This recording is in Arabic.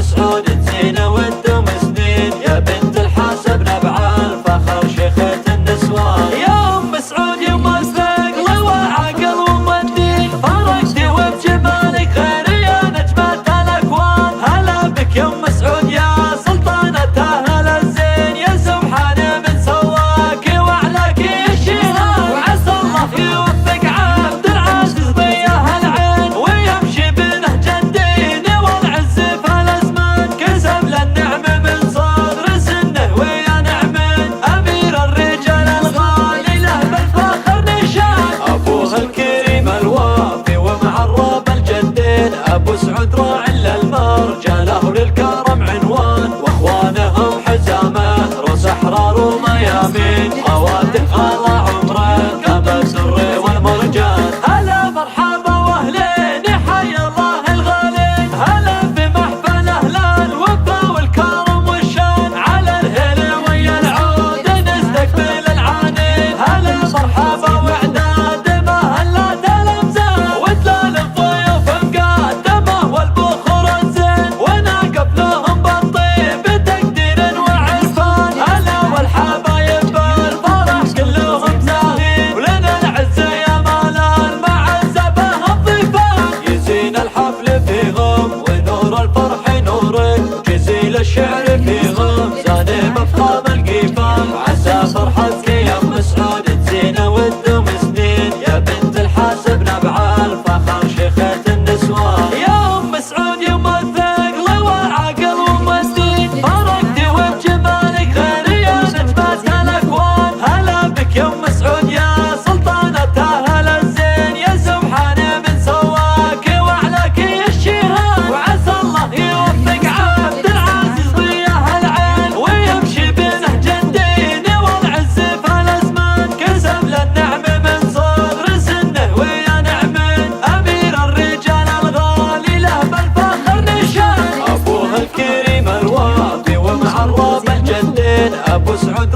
مسعود تزينة وتدوم سنين، يا بنت الحاسب نبع الفخر شيخة النسوان. يا ام سعود يما استقل وعقل ومدين، فرقتي وبجمالك غير يا نجمة الاكوان. هلا بك يا ام سعود يا سلطانة اهل الزين، يا سبحان من سواك وعلاك الشهاد. وعسى الله يوفق عبد العزيز ضياه العين، ويمشي بنهج الدين والعز في الازمان. كسب للنعم من صغر سنه ويا نعم امير الرجال الغالي له بالفخر نشان. ابوه الكريم الوافي ومعرب الجدين، ابو سعود راعي للمرجله وللكرم عنوان. واخوانهم حزامه روس احرار وميامين، خواتم غلا عمره كما السر والمرجان. هلا مرحبا واهلين حيا الله الغالين، هلا بمحفل اهل الوفا والكرم والشان. على الهلا ويا العود نستقبل العانين، هلا مرحبا واعداد مهلات الامزان، ودلال الضيوف مقدمه والبخور الزين. وناقف لهم بالطيب تقدير وعرفان، هلا والحبايب بالفرح كلهم زاهين. ولنا العزه يا مال المعزه به الضيفان. يزين الحفل فيهم ونور الفرح نورك، جزيل الشعر فيهم زاني مفخام القيفان. وعسى فرحتك يا ام سعود تزينة وتدوم سنين، يا بنت الحاسب نبع الفخر شيخة النسوان. يا ام سعود يما الثقل وعقل ومدين، فرقتي وبجمالك غير يا نجمة الاكوان. هلا بك يا ام سعود يا سلطانة اهل الزين، يا سبحان من سواك وعلاك الشهاد. وعسى الله يوفق عبد العزيز ضياه العين، ويمشي بنهج الدين والعز في الازمان. كسب للنعم من صغر سنه ويا نعم امير الرجال الغالي له بالفخر نشان. ابوه الكريم الوافي ومعرب الجدين، ابو سعود